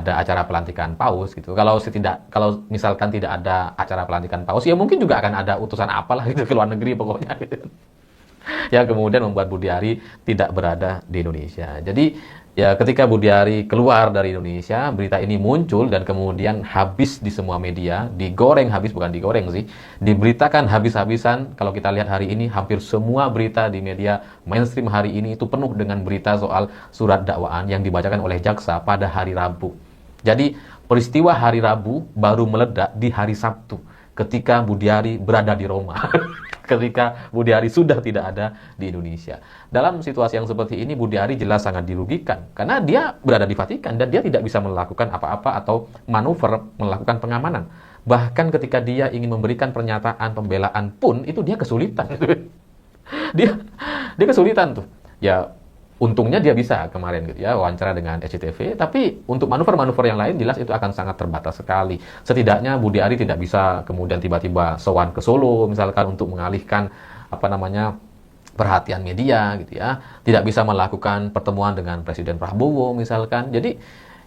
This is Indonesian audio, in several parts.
ada acara pelantikan paus gitu. Kalau misalkan tidak ada acara pelantikan paus, ya mungkin juga akan ada utusan apalah gitu ke luar negeri pokoknya gitu. Yang kemudian membuat Budiari tidak berada di Indonesia. Jadi ya ketika Budiari keluar dari Indonesia, berita ini muncul dan kemudian habis di semua media, digoreng habis, bukan digoreng sih, diberitakan habis-habisan. Kalau kita lihat hari ini, hampir semua berita di media mainstream hari ini itu penuh dengan berita soal surat dakwaan yang dibacakan oleh jaksa pada hari Rabu. Jadi peristiwa hari Rabu baru meledak di hari Sabtu ketika Budiari berada di Roma. Ketika Budiari sudah tidak ada di Indonesia. Dalam situasi yang seperti ini, Budiari jelas sangat dirugikan karena dia berada di Vatikan dan dia tidak bisa melakukan apa-apa atau manuver melakukan pengamanan. Bahkan ketika dia ingin memberikan pernyataan pembelaan pun itu dia kesulitan. dia kesulitan tuh. Ya untungnya dia bisa kemarin gitu ya wawancara dengan SCTV, tapi untuk manuver-manuver yang lain jelas itu akan sangat terbatas sekali. Setidaknya Budiari tidak bisa kemudian tiba-tiba sowan ke Solo misalkan untuk mengalihkan perhatian media gitu ya. Tidak bisa melakukan pertemuan dengan Presiden Prabowo misalkan. Jadi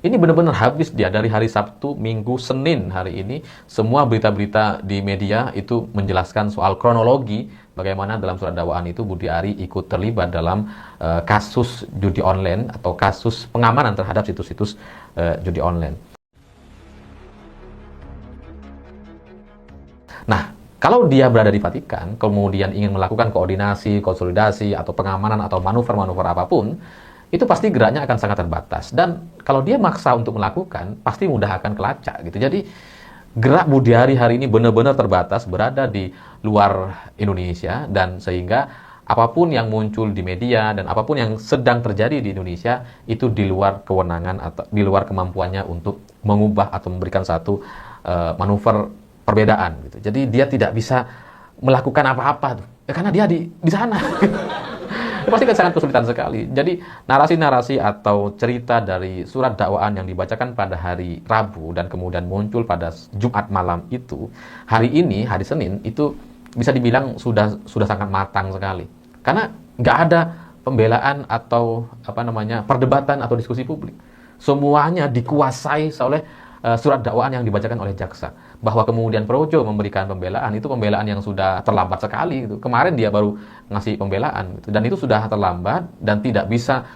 ini benar-benar habis dia dari hari Sabtu, Minggu, Senin hari ini. Semua berita-berita di media itu menjelaskan soal kronologi bagaimana dalam surat dakwaan itu Budiari ikut terlibat dalam kasus judi online atau kasus pengamanan terhadap situs-situs judi online. Nah, kalau dia berada di Vatikan, kemudian ingin melakukan koordinasi, konsolidasi, atau pengamanan, atau manuver-manuver apapun, itu pasti geraknya akan sangat terbatas. Dan kalau dia maksa untuk melakukan, pasti mudah akan kelacak gitu. Jadi gerak Budiari hari ini benar-benar terbatas, berada di luar Indonesia, dan sehingga apapun yang muncul di media dan apapun yang sedang terjadi di Indonesia itu di luar kewenangan atau di luar kemampuannya untuk mengubah atau memberikan satu manuver perbedaan gitu. Jadi dia tidak bisa melakukan apa-apa tuh. Ya, karena dia di sana. Pasti kan sangat kesulitan sekali. Jadi narasi-narasi atau cerita dari surat dakwaan yang dibacakan pada hari Rabu dan kemudian muncul pada Jumat malam itu, hari ini, hari Senin, itu bisa dibilang sudah sangat matang sekali. Karena nggak ada pembelaan atau perdebatan atau diskusi publik. Semuanya dikuasai oleh surat dakwaan yang dibacakan oleh jaksa. Bahwa kemudian Projo memberikan pembelaan, itu pembelaan yang sudah terlambat sekali gitu. Kemarin dia baru ngasih pembelaan gitu. Dan itu sudah terlambat dan tidak bisa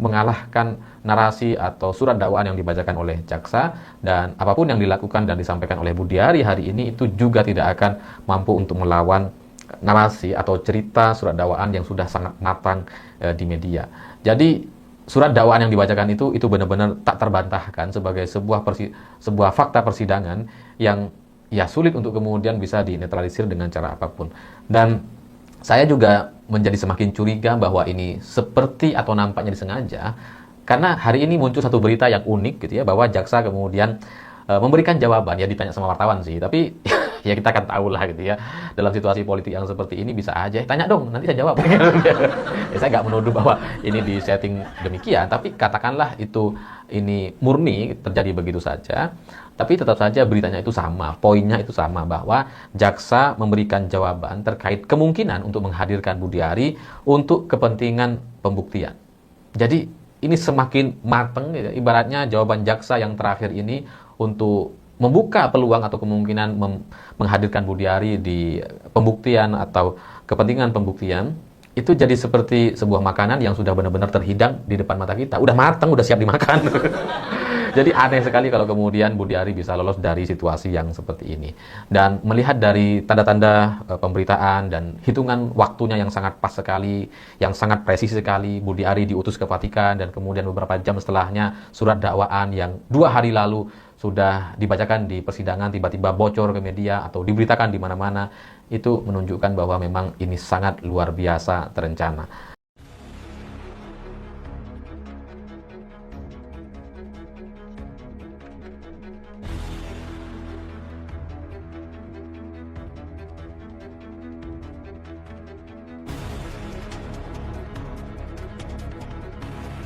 mengalahkan narasi atau surat dakwaan yang dibacakan oleh jaksa, dan apapun yang dilakukan dan disampaikan oleh Budiari hari ini itu juga tidak akan mampu untuk melawan narasi atau cerita surat dakwaan yang sudah sangat matang di media. Jadi surat dakwaan yang dibacakan itu benar-benar tak terbantahkan sebagai sebuah fakta persidangan yang ya sulit untuk kemudian bisa dinetralisir dengan cara apapun. Dan saya juga menjadi semakin curiga bahwa ini seperti atau nampaknya disengaja, karena hari ini muncul satu berita yang unik gitu ya, bahwa jaksa kemudian memberikan jawaban, ya ditanya sama wartawan sih, tapi ya kita akan tahu lah gitu ya, dalam situasi politik yang seperti ini bisa aja tanya dong, nanti saya jawab. Ya, saya nggak menuduh bahwa ini di setting demikian, tapi katakanlah ini murni terjadi begitu saja, tapi tetap saja beritanya itu sama, poinnya itu sama, bahwa jaksa memberikan jawaban terkait kemungkinan untuk menghadirkan Budiari untuk kepentingan pembuktian. Jadi ini semakin matang ya, ibaratnya jawaban jaksa yang terakhir ini untuk membuka peluang atau kemungkinan menghadirkan Budiari di pembuktian atau kepentingan pembuktian, itu jadi seperti sebuah makanan yang sudah benar-benar terhidang di depan mata kita. Udah matang, udah siap dimakan. Jadi aneh sekali kalau kemudian Budiari bisa lolos dari situasi yang seperti ini. Dan melihat dari tanda-tanda pemberitaan dan hitungan waktunya yang sangat pas sekali, yang sangat presisi sekali, Budiari diutus ke Vatikan dan kemudian beberapa jam setelahnya surat dakwaan yang 2 hari lalu sudah dibacakan di persidangan tiba-tiba bocor ke media atau diberitakan di mana-mana, itu menunjukkan bahwa memang ini sangat luar biasa terencana.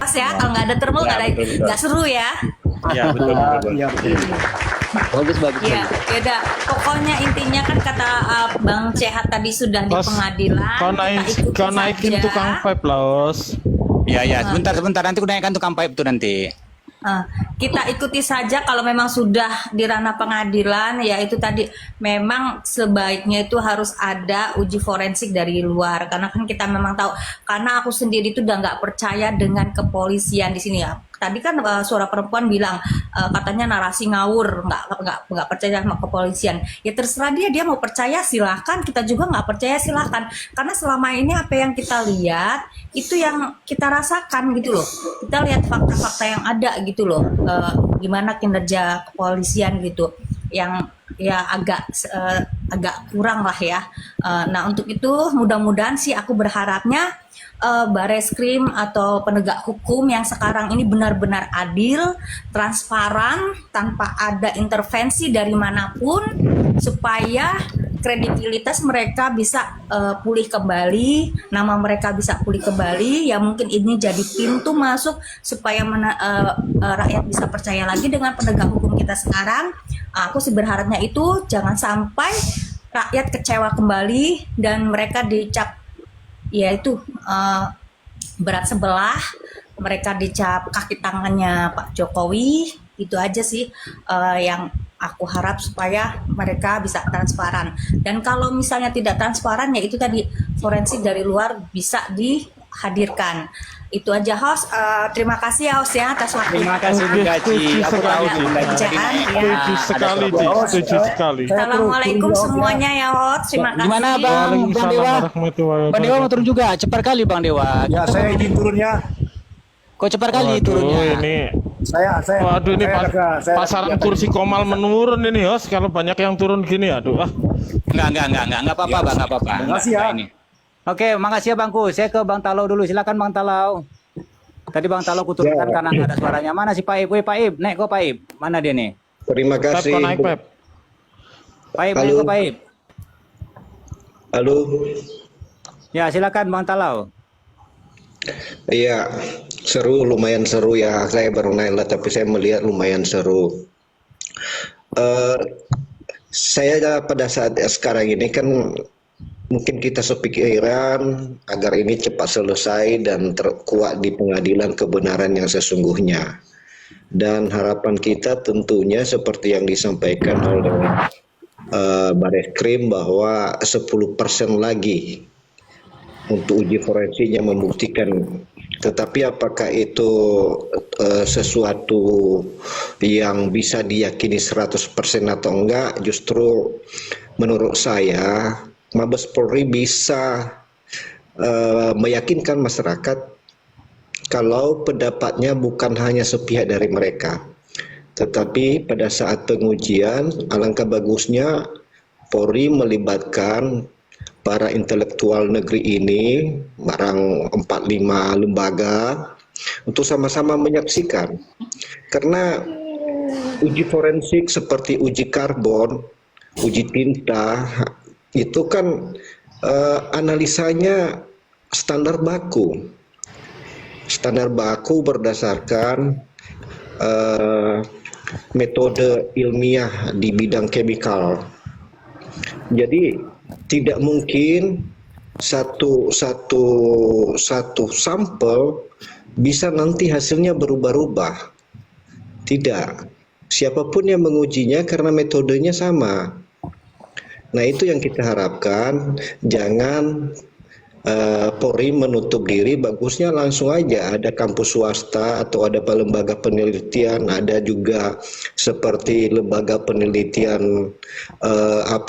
Pas ya, kalau nggak ada thermal nggak seru ya. Ya betul. Iya, betul. Bagus. Iya, beda. Pokoknya intinya kan kata Bang Cehat tadi sudah di pengadilan. Kau naikin tukang pipe, Laos. Ya, sebentar nanti aku naikkan tukang pipe tuh nanti. Kita ikuti saja kalau memang sudah di ranah pengadilan, ya itu tadi memang sebaiknya itu harus ada uji forensik dari luar, karena kan kita memang tahu, karena aku sendiri itu udah nggak percaya dengan kepolisian di sini ya. Tadi kan suara perempuan bilang katanya narasi ngawur, nggak percaya sama kepolisian. Ya terserah dia mau percaya silahkan, kita juga nggak percaya silahkan. Karena selama ini apa yang kita lihat itu yang kita rasakan gitu loh. Kita lihat fakta-fakta yang ada gitu loh, gimana kinerja kepolisian gitu, yang ya agak kurang lah ya. Nah untuk itu mudah-mudahan sih aku berharapnya Bareskrim atau penegak hukum yang sekarang ini benar-benar adil, transparan, tanpa ada intervensi dari manapun, supaya kredibilitas mereka bisa pulih kembali, nama mereka bisa pulih kembali. Ya mungkin ini jadi pintu masuk supaya rakyat bisa percaya lagi dengan penegak hukum kita sekarang. Aku sih berharapnya itu jangan sampai rakyat kecewa kembali dan mereka dicap yaitu berat sebelah, mereka dicap kaki tangannya Pak Jokowi. Itu aja sih yang aku harap, supaya mereka bisa transparan. Dan kalau misalnya tidak transparan, ya itu tadi forensik dari luar bisa dihadirkan. Itu aja host. Terima kasih ya host ya atas waktu. Terima kasih juga Ci. Aku tahu Ci. Setuju sekali, Ci. Setuju sekali. Assalamualaikum semuanya ya host. Terima kasih. Gimana Bang Dewa? Bang Dewa mau turun juga. Cepat kali Bang Dewa. Ya saya izin turunnya. Kok cepat kali turunnya? Ini Saya waduh ini saya pasaran kursi Komal menurun ini host, kalau banyak yang turun gini aduh. Enggak apa-apa Bang, enggak apa-apa. Terima kasih ya. Ini. Oke, makasih ya Bangku. Saya ke Bang Talau dulu. Silakan Bang Talau. Tadi Bang Talau kuturunkan karena nggak ada suaranya. Mana si Pak Ib? Woi Pak Ib, naik kok Pak Ib. Mana dia nih? Terima kasih. Naik, Pep. Pak Ib, naik Halo. kok Pak Ib. Halo. Ya, silakan Bang Talau. Iya, seru, lumayan seru ya. Saya baru naik lah, tapi saya melihat lumayan seru. Saya pada saat sekarang ini kan mungkin kita sepikiran agar ini cepat selesai dan terkuat di pengadilan kebenaran yang sesungguhnya. Dan harapan kita tentunya seperti yang disampaikan oleh Bareskrim bahwa 10% lagi untuk uji forensiknya membuktikan. Tetapi apakah itu sesuatu yang bisa diyakini 100% atau enggak, justru menurut saya Mabes Polri bisa meyakinkan masyarakat kalau pendapatnya bukan hanya sepihak dari mereka, tetapi pada saat pengujian alangkah bagusnya Polri melibatkan para intelektual negeri ini, barang 4-5 lembaga, untuk sama-sama menyaksikan. Karena uji forensik seperti uji karbon, uji tinta, itu kan analisanya standar baku. Standar baku berdasarkan metode ilmiah di bidang kimia. Jadi tidak mungkin satu sampel bisa nanti hasilnya berubah-ubah. Tidak. Siapapun yang mengujinya karena metodenya sama. Nah itu yang kita harapkan, jangan Polri menutup diri, bagusnya langsung aja ada kampus swasta atau ada lembaga penelitian, ada juga seperti lembaga penelitian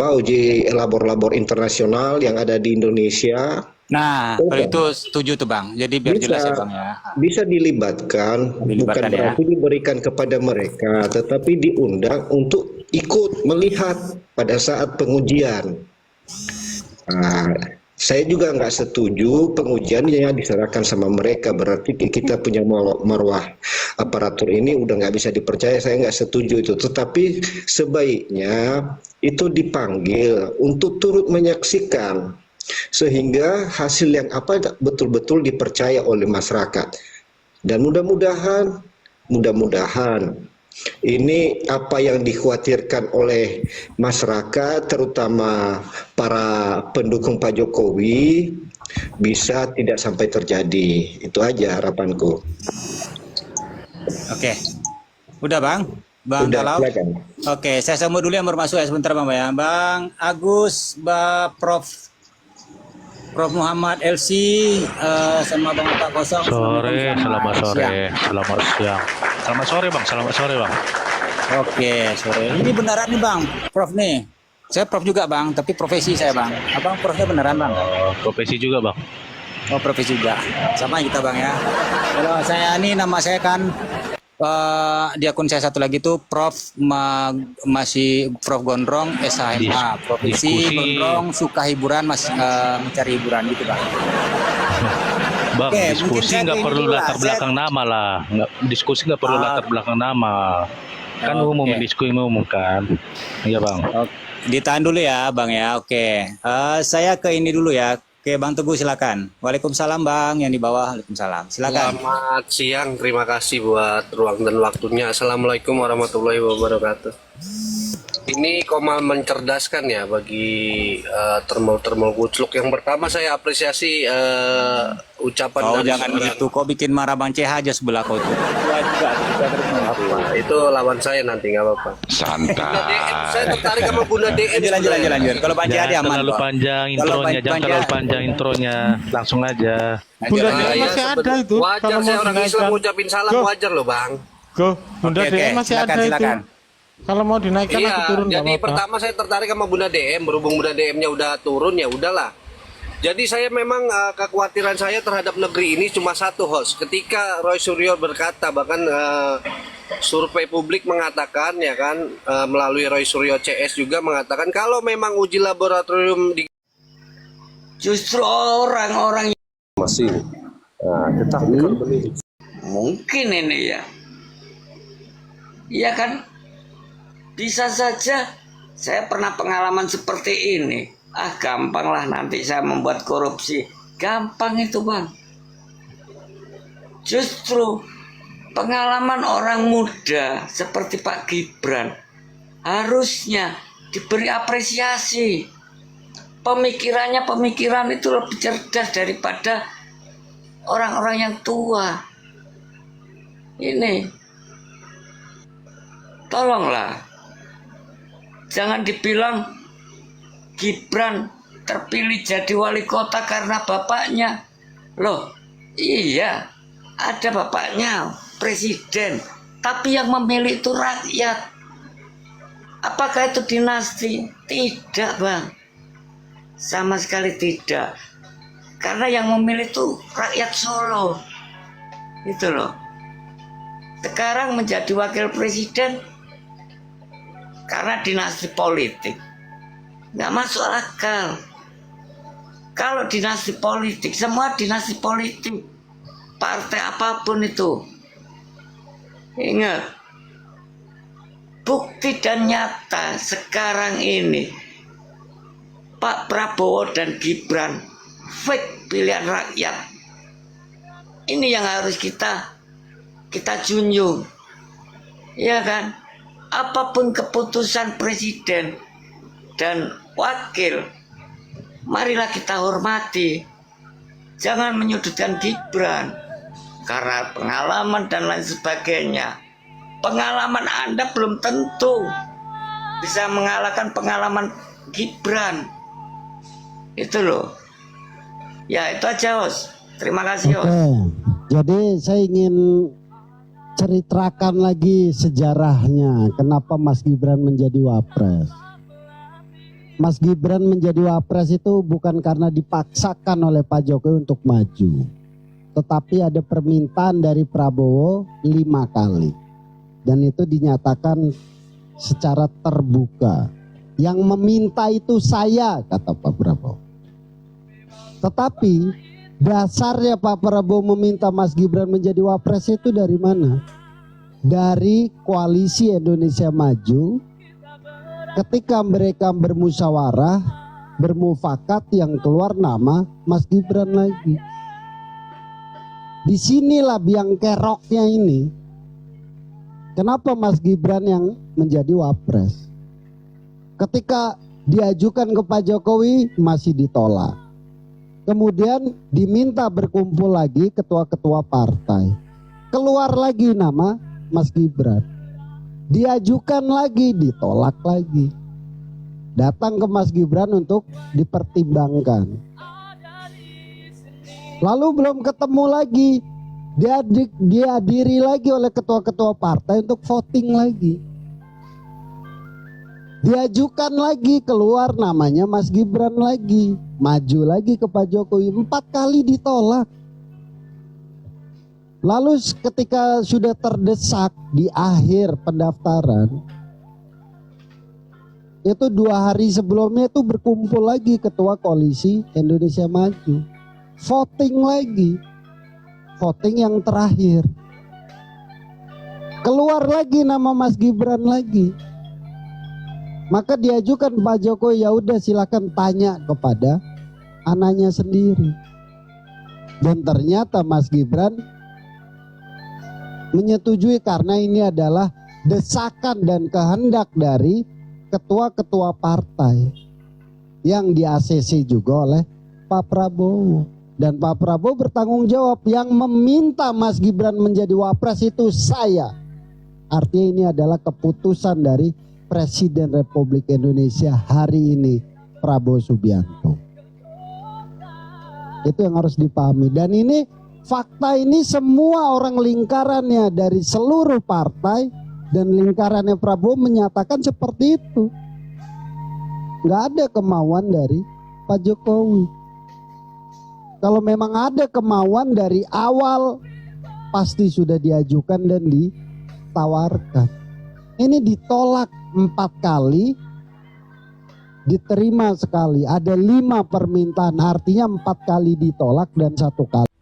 uji labor-labor internasional yang ada di Indonesia. Nah, kalau itu setuju tuh Bang. Jadi biar jelas ya Bang ya. Bisa dilibatkan, bukan berarti diberikan kepada mereka, tetapi diundang untuk ikut melihat pada saat pengujian. Nah, saya juga nggak setuju pengujiannya diserahkan sama mereka, berarti kita punya marwah aparatur ini udah nggak bisa dipercaya. Saya nggak setuju itu, tetapi sebaiknya itu dipanggil untuk turut menyaksikan sehingga hasil yang apa betul-betul dipercaya oleh masyarakat. Dan mudah-mudahan ini apa yang dikhawatirkan oleh masyarakat, terutama para pendukung Pak Jokowi, bisa tidak sampai terjadi. Itu aja harapanku. Oke. Udah Bang? Bang Sudah, Talau? silakan. Oke, saya sambut dulu yang baru masuk ya sebentar Bang ya. Bang Agus, Prof Muhammad LC, sama Bang Pak Kosong. Sore, selamat sore, siang. selamat siang. Selamat sore bang, selamat sore bang. Oke, sore. Ini beneran nih Bang, Prof nih. Saya Prof juga Bang, tapi profesi saya Bang. Abang Profnya beneran Bang? Profesi juga bang. Oh, profesi juga. Sama kita Bang ya. Kalau saya ini nama saya kan di akun saya satu lagi tuh masih Prof Gondrong SHMA. Profesi Diskusi. Gondrong suka hiburan, mencari hiburan gitu Bang. Bang, Oke, mungkin diskusi saya nggak ke ini perlu dulu lah. latar belakang nama lah. Diskusi nggak perlu latar belakang nama. Kan umum, Oke. diskusi umum kan. Iya bang. Oke, ditahan dulu ya Bang ya. Oke. Saya ke ini dulu ya. Oke, Bang Teguh silakan. Waalaikumsalam Bang, yang di bawah. Waalaikumsalam. Silakan. Selamat siang, terima kasih buat ruang dan waktunya. Assalamualaikum warahmatullahi wabarakatuh. Ini Komal mencerdaskan ya bagi termal-termal gucluk. Yang pertama saya apresiasi ucapan Kau dari jangan seorang- gitu. Kau bikin marah Bang CH aja sebelah kau tuh. apa, itu lawan saya nanti nggak apa-apa. Bunda DM, saya tertarik sama Bunda DM. Lanjut. Kalau Bang CH Jangan dia aman terlalu kok. panjang Kalau intronya, jangan Bang terlalu CH panjang intronya. Langsung aja. Bunda Lanjut. DM masih ada itu. Wajar Kalau saya mau orang Islam dinaikkan. ngucapin salam, Go. wajar loh Bang. Go, Bunda Oke, DM masih silakan, ada silakan. itu. Kalau mau dinaikkan aku Iya, turun nggak jadi apa-apa. pertama saya tertarik sama Bunda DM, berhubung Bunda DM-nya udah turun ya udahlah. Jadi saya memang kekhawatiran saya terhadap negeri ini cuma satu host. Ketika Roy Suryo berkata, bahkan survei publik mengatakan ya kan, melalui Roy Suryo CS juga mengatakan kalau memang uji laboratorium di Justru orang-orang masih tetapi mungkin ini ya. Iya kan? Bisa saja saya pernah pengalaman seperti ini. Ah, gampang lah nanti saya membuat korupsi. Gampang itu Bang. Justru pengalaman orang muda seperti Pak Gibran harusnya diberi apresiasi. Pemikiran itu lebih cerdas daripada orang-orang yang tua. Ini tolonglah, jangan dibilang Gibran terpilih jadi wali kota karena bapaknya. Loh, iya, ada bapaknya presiden, tapi yang memilih itu rakyat. Apakah itu dinasti? Tidak Bang, sama sekali tidak. Karena yang memilih itu rakyat Solo. Itu loh. Sekarang menjadi wakil presiden karena dinasti politik. Nggak masuk akal. Kalau dinasti politik, semua dinasti politik, partai apapun itu, ingat, bukti dan nyata sekarang ini Pak Prabowo dan Gibran fake pilihan rakyat. Ini yang harus kita junjung, ya kan? Apapun keputusan presiden dan wakil, marilah kita hormati. Jangan menyudutkan Gibran karena pengalaman dan lain sebagainya. Pengalaman Anda belum tentu bisa mengalahkan pengalaman Gibran. Itu loh. Ya itu aja Os. Terima kasih Os. Oke, jadi saya ingin ceritakan lagi sejarahnya kenapa Mas Gibran menjadi wapres. Mas Gibran menjadi wapres itu bukan karena dipaksakan oleh Pak Jokowi untuk maju, tetapi ada permintaan dari Prabowo 5 kali dan itu dinyatakan secara terbuka. Yang meminta itu saya, kata Pak Prabowo. Tetapi dasarnya Pak Prabowo meminta Mas Gibran menjadi wapres itu dari mana? Dari Koalisi Indonesia Maju. Ketika mereka bermusyawarah, bermufakat, yang keluar nama Mas Gibran lagi. Disinilah biang keroknya ini. Kenapa Mas Gibran yang menjadi wapres? Ketika diajukan ke Pak Jokowi masih ditolak. Kemudian diminta berkumpul lagi ketua-ketua partai. Keluar lagi nama Mas Gibran. diajukan lagi, ditolak lagi. Datang ke Mas Gibran untuk dipertimbangkan. Lalu belum ketemu lagi, dihadiri lagi oleh ketua-ketua partai untuk voting lagi. Diajukan lagi, keluar namanya Mas Gibran lagi, maju lagi ke Pak Jokowi, 4 kali ditolak. Lalu ketika sudah terdesak di akhir pendaftaran, itu 2 hari sebelumnya itu berkumpul lagi ketua koalisi Indonesia Maju, voting lagi, voting yang terakhir, keluar lagi nama Mas Gibran lagi. Maka diajukan Pak Jokowi, ya udah silakan tanya kepada anaknya sendiri. Dan ternyata Mas Gibran menyetujui karena ini adalah desakan dan kehendak dari ketua-ketua partai yang di-ACC juga oleh Pak Prabowo. Dan Pak Prabowo bertanggung jawab, yang meminta Mas Gibran menjadi wapres itu saya. Artinya ini adalah keputusan dari Presiden Republik Indonesia hari ini, Prabowo Subianto. Itu yang harus dipahami. Dan ini fakta, ini semua orang lingkarannya dari seluruh partai dan lingkarannya Prabowo menyatakan seperti itu. Nggak ada kemauan dari Pak Jokowi. Kalau memang ada kemauan dari awal, pasti sudah diajukan dan ditawarkan. Ini ditolak 4 kali, diterima sekali. Ada 5 permintaan, artinya 4 kali ditolak dan 1 kali